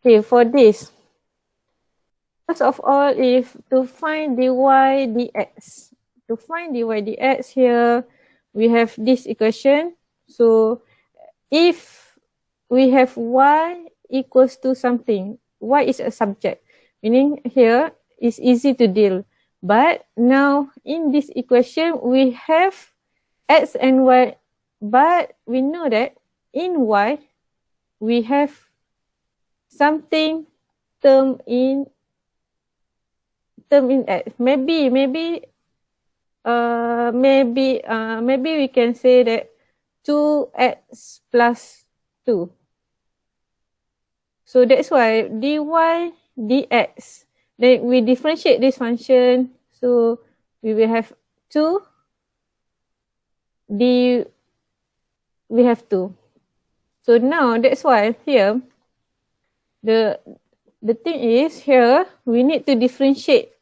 Okay, for this, first of all, if to find dy dx. To find dy dx here, we have this equation. So if we have y equals to something, y is a subject, meaning here is easy to deal. But now in this equation, we have x and y, but we know that in y, we have something term in x. Maybe we can say that 2x plus 2. So that's why dy dx. Then we differentiate this function. So we will have 2 we have 2. So now that's why here the thing is here we need to differentiate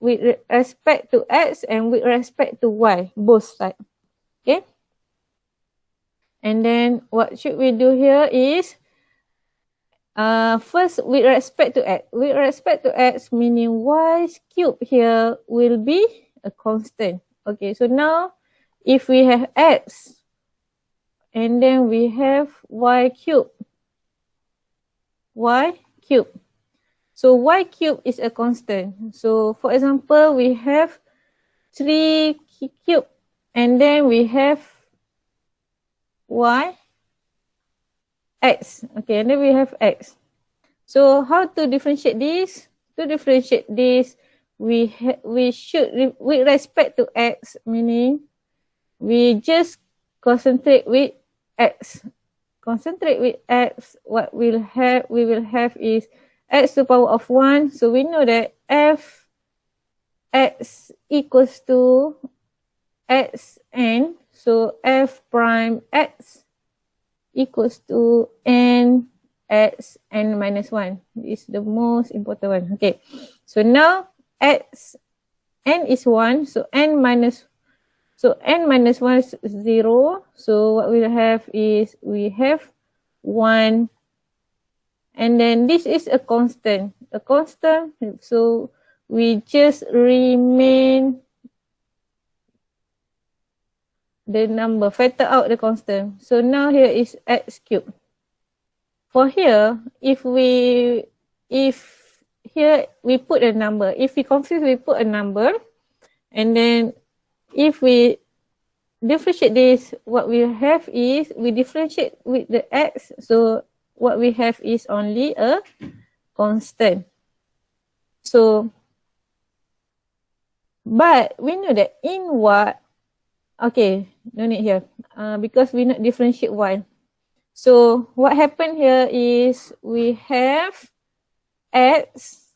with respect to x and with respect to y, both sides. Okay? And then what should we do here is first with respect to x. With respect to x, meaning y cube here will be a constant. Okay, so now if we have x and then we have y cube. So y cube is a constant. So for example, we have 3 cube and then we have x. Okay, and then we have x. So how to differentiate this? To differentiate this, we should, with respect to x, meaning we just concentrate with x. Concentrate with x, what we will have is x to the power of 1. So we know that f x equals to xn. So f prime x equals to n x n minus 1. This is the most important one. Okay. So now x n is 1. So n minus 1 is 0. So what we'll have is we have 1. And then this is a constant. A constant. So we just remain the number, factor out the constant. So now here is x cubed. For here, if here we put a number. If we confuse, we put a number. And then if we differentiate this, what we have is we differentiate with the x. So what we have is only a constant. So, but we know that in what, okay, no need here, because we not differentiate y. So what happened here is we have x,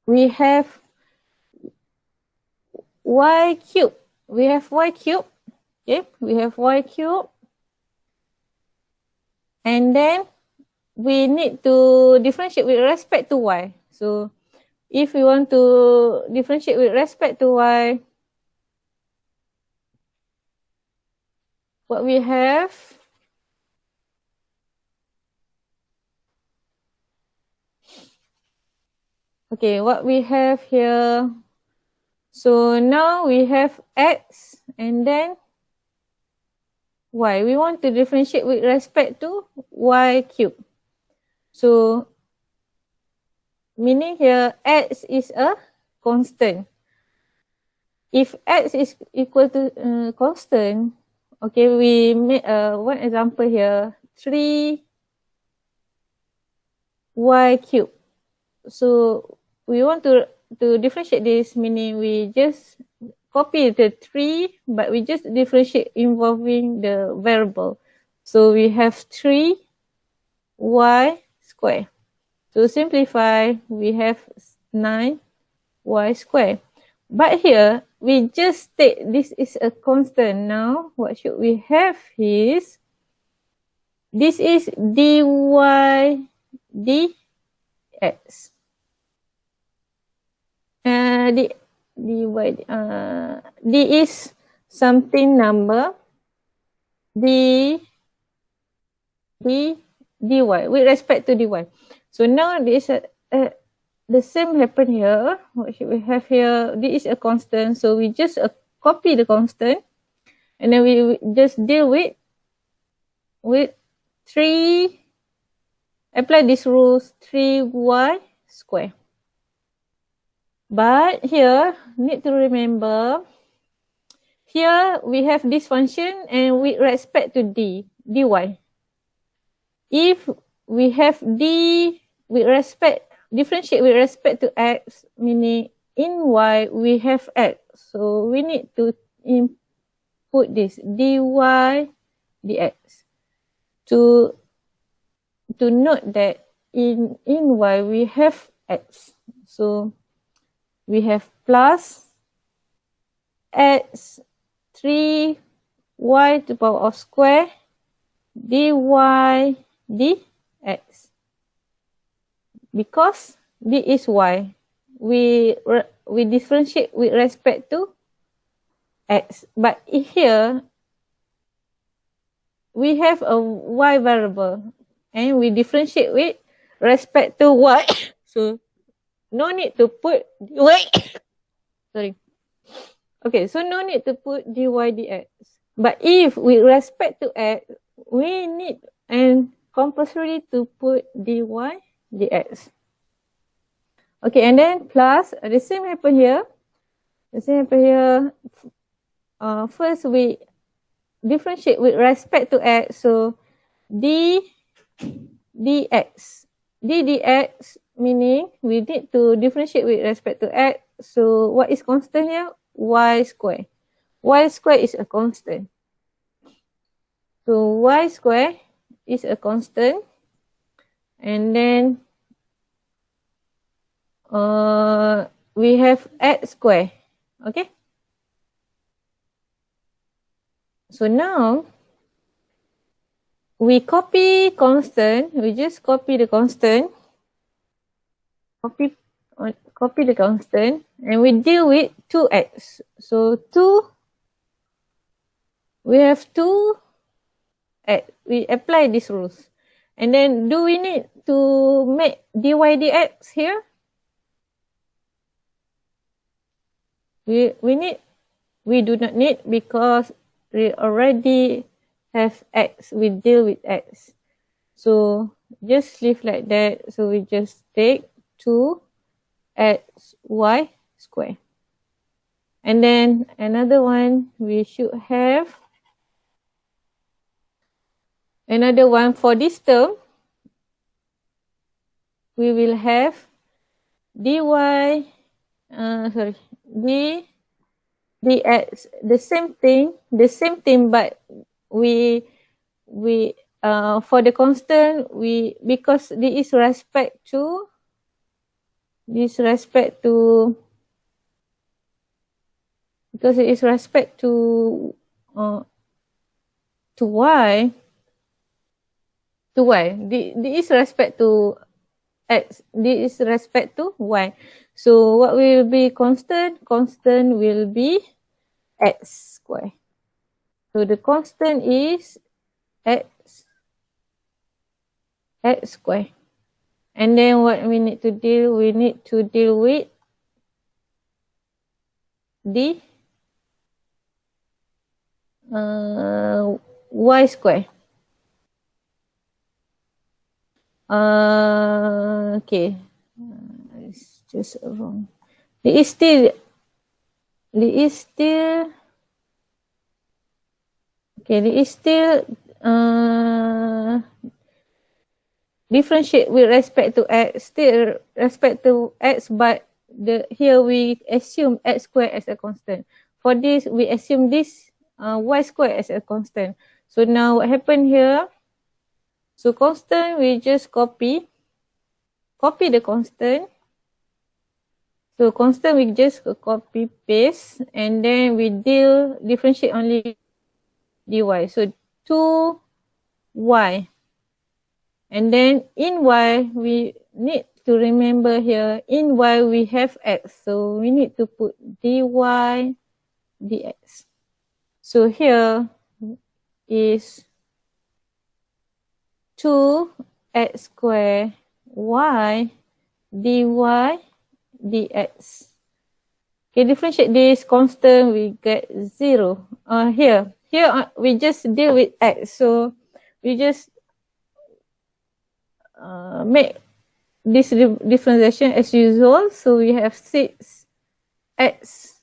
we have y cube. We have y cube. Okay, we have y cube. And then we need to differentiate with respect to y. So if we want to differentiate with respect to y, what we have, okay, what we have here, so now we have x and then y. We want to differentiate with respect to y cube. So, meaning here x is a constant. If x is equal to constant, okay, we make one example here, 3y cube. So, we want to differentiate this, meaning we just copy the 3, but we just differentiate involving the variable. So we have 3y squared. To simplify, we have 9y squared. But here, we just take this is a constant. Now, what should we have is, this is dy dx. D is something number, d dy, with respect to dy. So now this the same happen here. What should we have here? This is a constant, so we just copy the constant, and then we just deal with 3, apply this rules, 3y square. But here, need to remember, here we have this function and with respect to dy. If we have differentiate with respect to x, meaning in y we have x. So we need to input this dy dx to note that in y we have x. So we have plus x 3y to the power of square dy dx. Because this is y, we differentiate with respect to x. But here we have a y variable and we differentiate with respect to y. So no need to put dy. Sorry. Okay, so no need to put dy dx. But if with respect to x, we need and compulsory to put dy dx. Okay, and then plus the same happen here. First we differentiate with respect to x. So d dx meaning we need to differentiate with respect to x. So what is constant here? Y square. Y square is a constant. So y square is a constant. And then we have x square. Okay. So now we copy constant. We just copy the constant. Copy the constant and we deal with 2x. So 2, we have 2x. We apply these rules. And then do we need to make dy dx here? We do not need because we already have x. We deal with x. So just leave like that. So we just take 2xy square. And then another one, we should have another one for this term. We will have dx, the same thing, but we for the constant, because this is respect to because it is respect to y. This is respect to x. This is respect to y. So what will be constant? Constant will be x square. So the constant is x square. And then what we need to deal? We need to deal with the y square. Okay, it's just wrong. It is still differentiate with respect to x, still respect to x, but here we assume x square as a constant. For this, we assume this y square as a constant. So now what happened here? So constant, we just copy the constant. So constant, we just copy paste, and then we differentiate only dy. So 2y. And then in y, we need to remember here, in y we have x. So we need to put dy dx. So here is 2 x square y dy dx. Okay, differentiate this constant, we get 0. Here we just deal with x, so we just make this differentiation as usual. So we have 6x,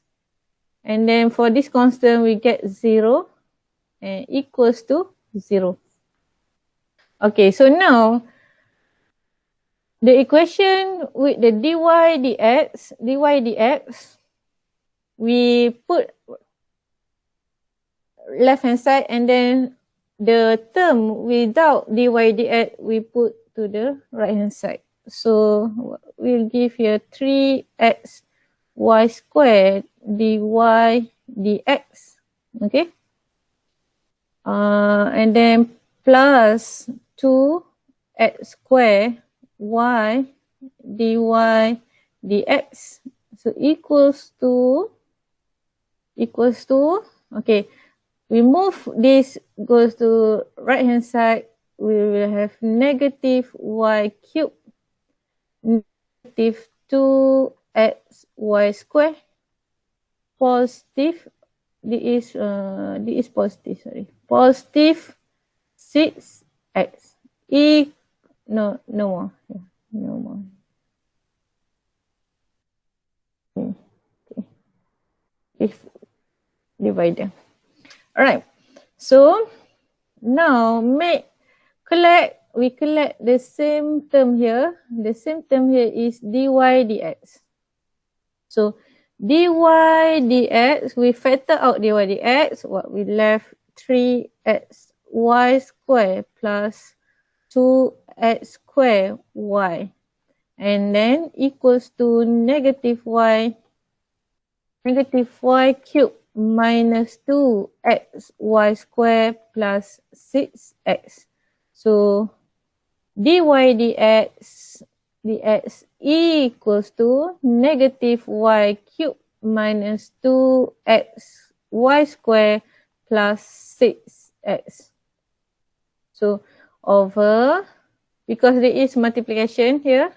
and then for this constant we get 0 and equals to 0. Okay, so now the equation with the dy dx, we put left hand side, and then the term without dy dx we put to the right hand side. So we'll give here 3x y squared dy dx. Okay. And then plus 2x squared y dy dx. So equals to, okay, we move this, goes to right hand side, we will have negative y cubed, negative 2x y squared, positive, this is positive, sorry, positive 6x, no more. Okay. If divider. Alright, so now we collect the same term here. The same term here is dy dx. So dy dx, we factor out dy dx, what we left 3x y squared plus 2x squared y, and then equals to negative y cubed minus 2x y squared plus 6x. So dy dx equals to negative y cubed minus 2x y squared plus 6x. So over, because there is multiplication here,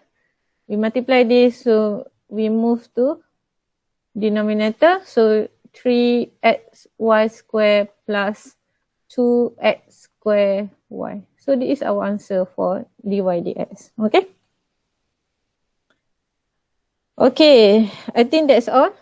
we multiply this, so we move to denominator. So 3x y squared plus 2x squared y. So this is our answer for dy dx. Okay. Okay, I think that's all.